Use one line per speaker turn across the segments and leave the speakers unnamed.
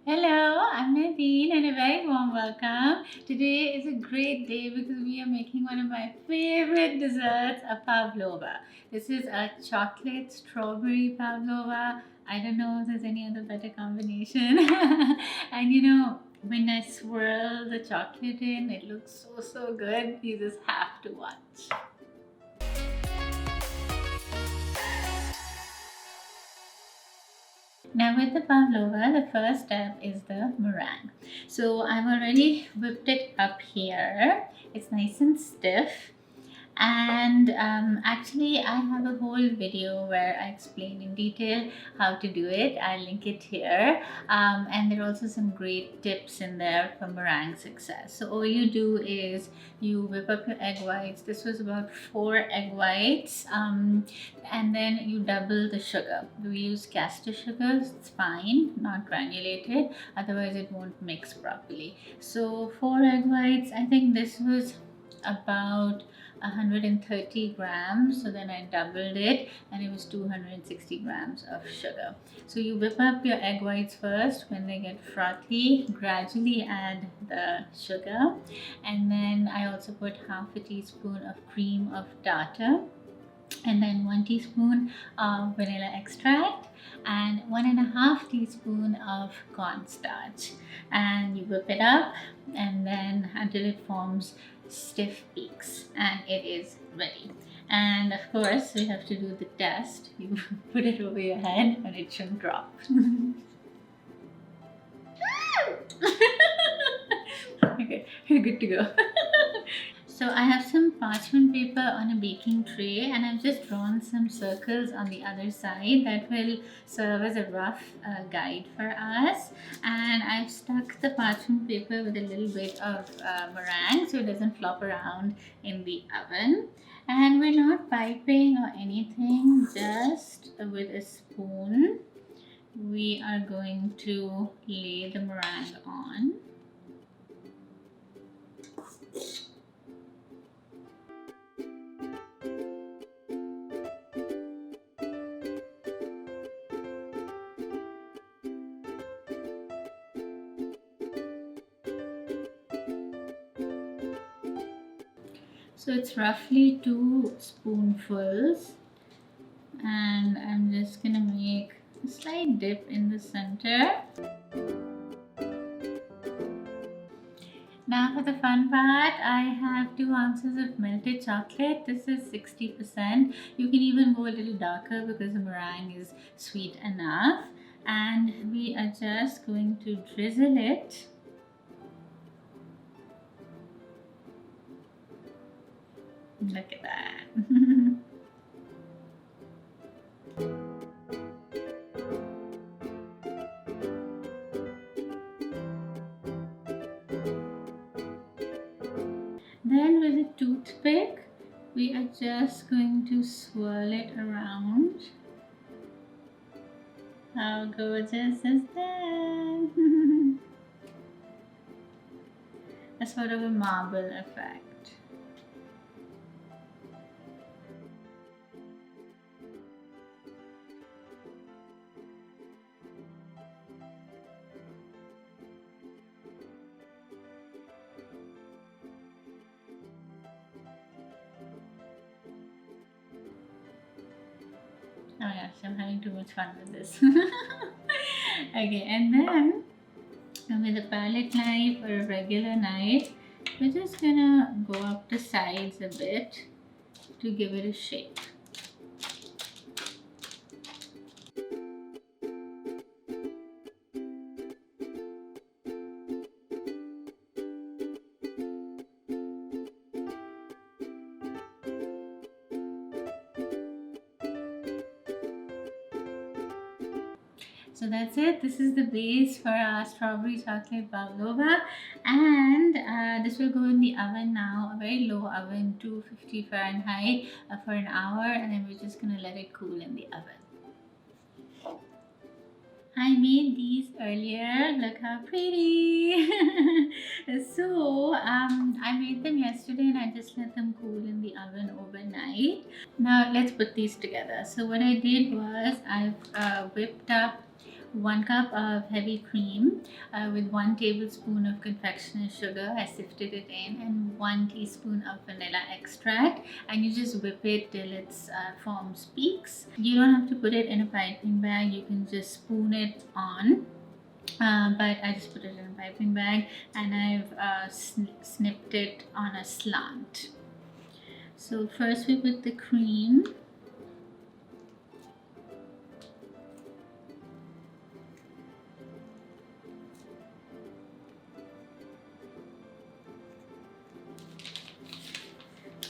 Hello, I'm Nadine and a very warm welcome. Today is a great day because we are making one of my favorite desserts, a Pavlova. This is a chocolate strawberry Pavlova. I don't know if there's any other better combination. And when I swirl the chocolate in, it looks so good. You just have to watch. Now with the pavlova, the first step is the meringue. So I've already whipped it up here. It's nice and stiff. And actually I have a whole video where I explain in detail how to do it. I'll link it here, and there are also some great tips in there for meringue success. So all you do is you whip up your egg whites. This was about 4 egg whites, and then you double the sugar. We use caster sugar, it's fine, not granulated, otherwise it won't mix properly. So 4 egg whites, I think this was about 130 grams, so then I doubled it and it was 260 grams of sugar. So you whip up your egg whites first. When they get frothy, gradually add the sugar, and then I also put half a teaspoon of cream of tartar, and then 1 teaspoon of vanilla extract, and 1.5 teaspoon of cornstarch, and you whip it up and then until it forms stiff peaks, and it is ready. And of course we have to do the test. You put it over your head and it shouldn't drop. Okay, you're good to go. So I have some parchment paper on a baking tray, and I've just drawn some circles on the other side that will serve as a rough guide for us. And I've stuck the parchment paper with a little bit of meringue so it doesn't flop around in the oven. And we're not piping or anything, just with a spoon we are going to lay the meringue on. So it's roughly 2 spoonfuls, and I'm just gonna make a slight dip in the center. Now for the fun part, I have 2 ounces of melted chocolate. This is 60%. You can even go a little darker because the meringue is sweet enough. And we are just going to drizzle it . Look at that. Then with a toothpick, we are just going to swirl it around. How gorgeous is that? A sort of a marble effect. Oh my gosh, I'm having too much fun with this. Okay, and then with a palette knife or a regular knife, we're just gonna go up the sides a bit to give it a shape. So that's it. This is the base for our strawberry chocolate pavlova, and this will go in the oven now, a very low oven, 250 Fahrenheit, for an hour, and then we're just gonna let it cool in the oven. I made these earlier. Look how pretty. So I made them yesterday and I just let them cool in the oven overnight. Now let's put these together. So what I did was I've whipped up 1 cup of heavy cream with 1 tablespoon of confectioner's sugar. I sifted it in, and 1 teaspoon of vanilla extract, and you just whip it till its forms peaks. You don't have to put it in a piping bag, you can just spoon it on. But I just put it in a piping bag, and I've snipped it on a slant. So first we put the cream.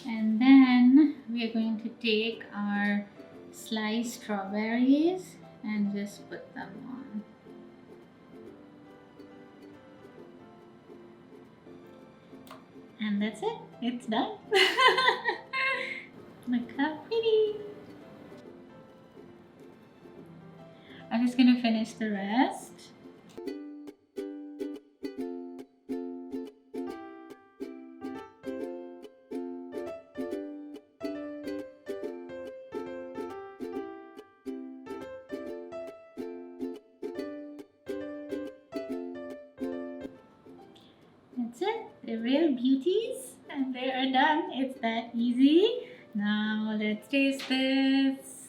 And then we are going to take our sliced strawberries and just put them on. And that's it. It's done. Look how pretty. I'm just gonna finish the rest. That's it. They're real beauties, and they are done. It's that easy. Now let's taste this.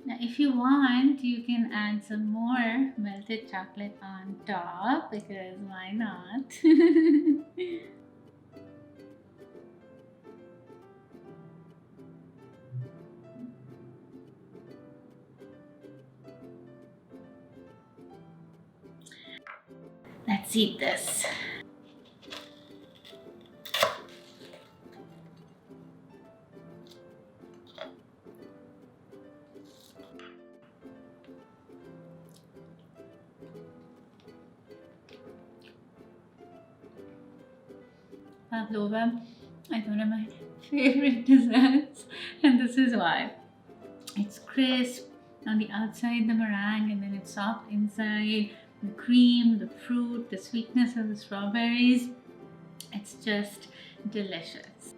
Now if you want, you can add some more melted chocolate on top, because why not? Let's eat this. Pavlova is one of my favorite desserts, and this is why. It's crisp on the outside, the meringue, and then it's soft inside. The cream, the fruit, the sweetness of the strawberries. It's just delicious.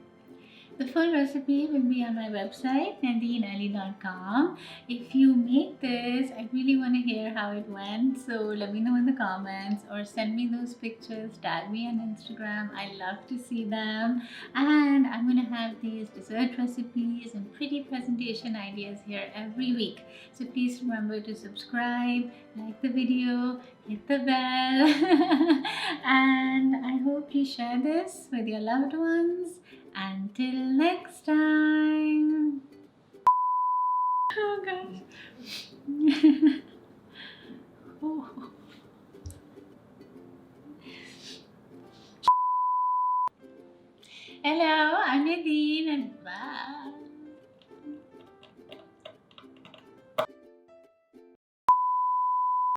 The full recipe will be on my website, nadineali.com. If you make this, I really want to hear how it went. So let me know in the comments, or send me those pictures, tag me on Instagram. I love to see them. And I'm going to have these dessert recipes and pretty presentation ideas here every week. So please remember to subscribe, like the video, hit the bell. And I hope you share this with your loved ones. Until next time. Oh gosh. Oh. Hello, I'm Nadine.